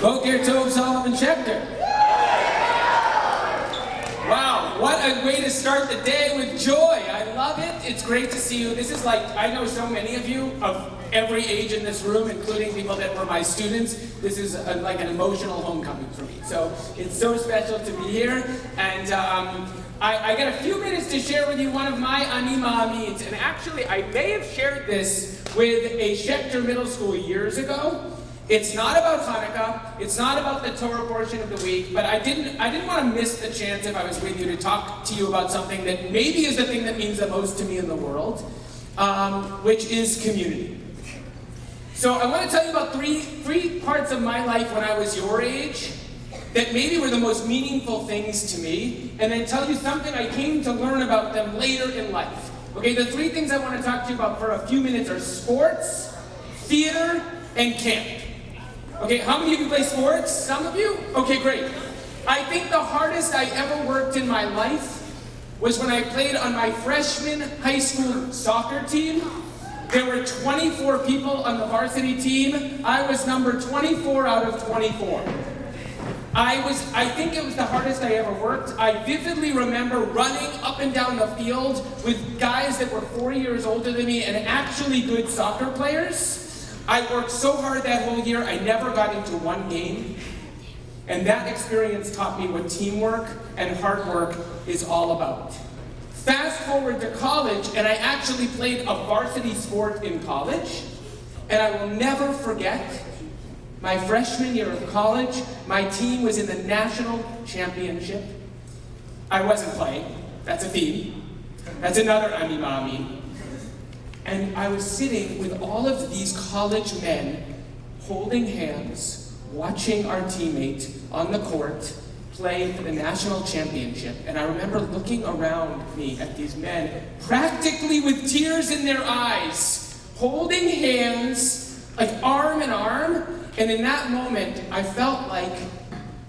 Boker Tov Solomon Schechter. Wow, what a way to start the day with joy. I love it. It's great to see you. This is like, I know so many of you of every age in this room, including people that were my students. This is like an emotional homecoming for me. So it's so special to be here. And I got a few minutes to share with you one of my Ani Ma'amins. And actually, I may have shared this with a Schechter middle school years ago. It's not about Hanukkah, it's not about the Torah portion of the week, but I didn't want to miss the chance if I was with you to talk to you about something that maybe is the thing that means the most to me in the world, which is community. So I want to tell you about three parts of my life when I was your age that maybe were the most meaningful things to me, and then tell you something I came to learn about them later in life. Okay, the three things I want to talk to you about for a few minutes are sports, theater, and camp. Okay, how many of you play sports? Some of you? Okay, great. I think the hardest I ever worked in my life was when I played on my freshman high school soccer team. There were 24 people on the varsity team. I was number 24 out of 24. I think it was the hardest I ever worked. I vividly remember running up and down the field with guys that were 4 years older than me and actually good soccer players. I worked so hard that whole year, I never got into one game. And that experience taught me what teamwork and hard work is all about. Fast forward to college, and I actually played a varsity sport in college. And I will never forget, my freshman year of college, my team was in the national championship. I wasn't playing. That's a theme. That's another Ani Ma'amin. And I was sitting with all of these college men holding hands, watching our teammate on the court play for the national championship. And I remember looking around me at these men, practically with tears in their eyes, holding hands, like arm in arm. And in that moment, I felt like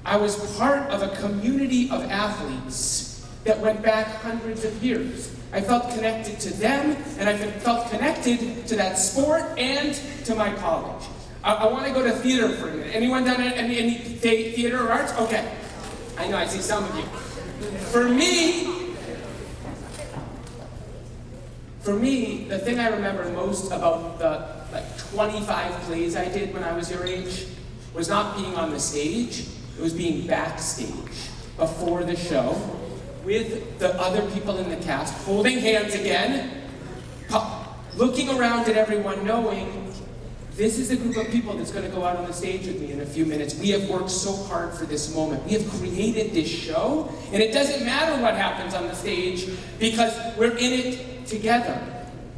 I was part of a community of athletes that went back hundreds of years. I felt connected to them, and I felt connected to that sport and to my college. I want to go to theater for a minute. Anyone done any theater or arts? Okay. I know, I see some of you. For me, the thing I remember most about the 25 plays I did when I was your age was not being on the stage, it was being backstage before the show, with the other people in the cast, holding hands again, looking around at everyone, knowing this is a group of people that's going to go out on the stage with me in a few minutes. We have worked so hard for this moment. We have created this show, and it doesn't matter what happens on the stage because we're in it together.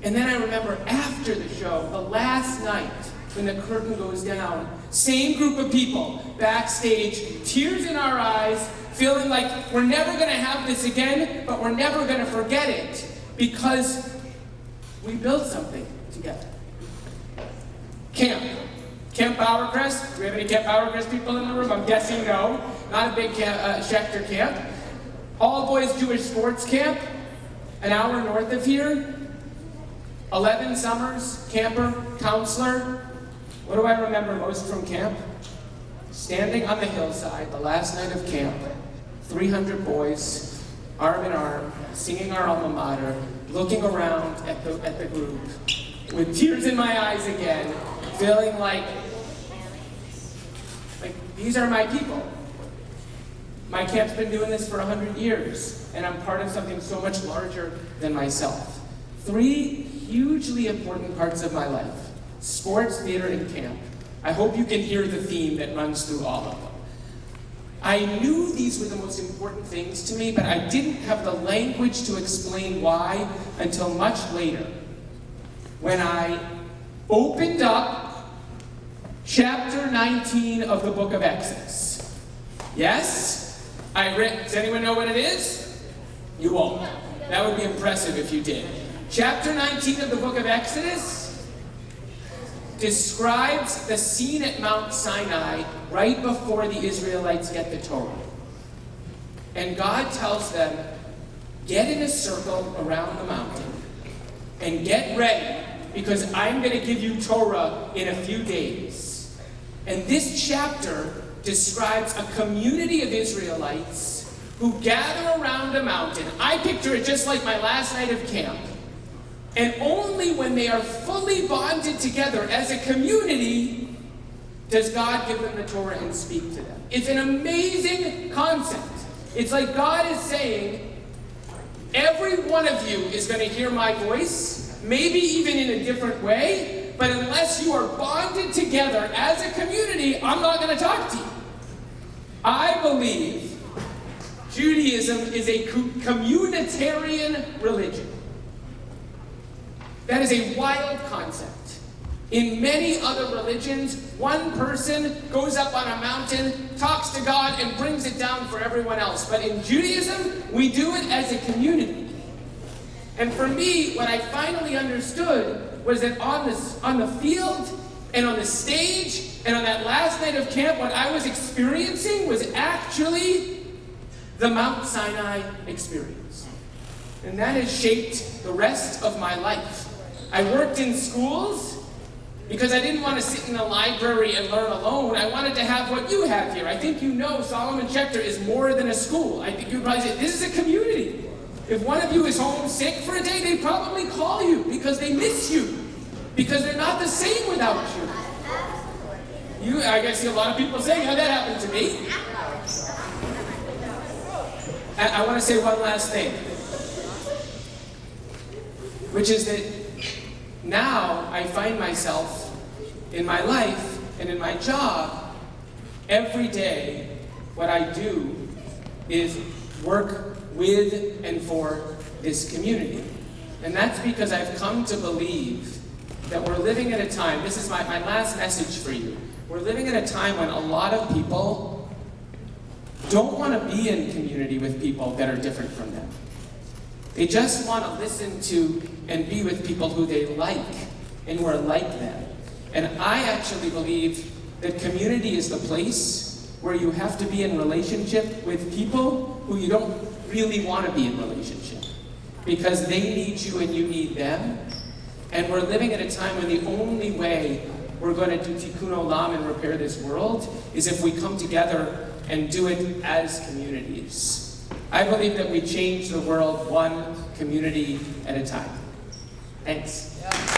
And then I remember after the show, the last night, when the curtain goes down, same group of people backstage, tears in our eyes, feeling like we're never going to have this again, but we're never going to forget it because we built something together. Camp Bowercrest. Do we have any Camp Bowercrest people in the room? I'm guessing no. Not a big Schechter camp. All boys Jewish sports camp, an hour north of here. 11 summers, camper, counselor. What do I remember most from camp? Standing on the hillside, the last night of camp, 300 boys, arm in arm, singing our alma mater, looking around at the group, with tears in my eyes again, feeling like these are my people. My camp's been doing this for 100 years, and I'm part of something so much larger than myself. 3 hugely important parts of my life: sports, theater, and camp. I hope you can hear the theme that runs through all of them. I knew these were the most important things to me, but I didn't have the language to explain why until much later, when I opened up chapter 19 of the book of Exodus. Yes? Does anyone know what it is? You won't. That would be impressive if you did. Chapter 19 of the book of Exodus describes the scene at Mount Sinai right before the Israelites get the Torah. And God tells them, get in a circle around the mountain and get ready because I'm going to give you Torah in a few days. And this chapter describes a community of Israelites who gather around a mountain. I picture it just like my last night of camp. And only when they are fully bonded together as a community does God give them the Torah and speak to them. It's an amazing concept. It's like God is saying, every one of you is going to hear my voice, maybe even in a different way, but unless you are bonded together as a community, I'm not going to talk to you. I believe Judaism is a communitarian religion. That is a wild concept. In many other religions, one person goes up on a mountain, talks to God, and brings it down for everyone else. But in Judaism, we do it as a community. And for me, what I finally understood was that on the field and on the stage and on that last night of camp, what I was experiencing was actually the Mount Sinai experience. And that has shaped the rest of my life. I worked in schools because I didn't want to sit in a library and learn alone. I wanted to have what you have here. I think you know Solomon Schechter is more than a school. I think you'd probably say, this is a community. If one of you is home sick for a day, they probably call you because they miss you. Because they're not the same without you. I see a lot of people saying, oh, that happened to me. I want to say one last thing, which is that now I find myself in my life and in my job, every day, what I do is work with and for this community. And that's because I've come to believe that we're living at a time, this is my last message for you, we're living at a time when a lot of people don't want to be in community with people that are different from them. They just want to listen to and be with people who they like and who are like them. And I actually believe that community is the place where you have to be in relationship with people who you don't really want to be in relationship. Because they need you and you need them. And we're living at a time when the only way we're going to do tikkun olam and repair this world is if we come together and do it as communities. I believe that we change the world one community at a time. Thanks. Yeah.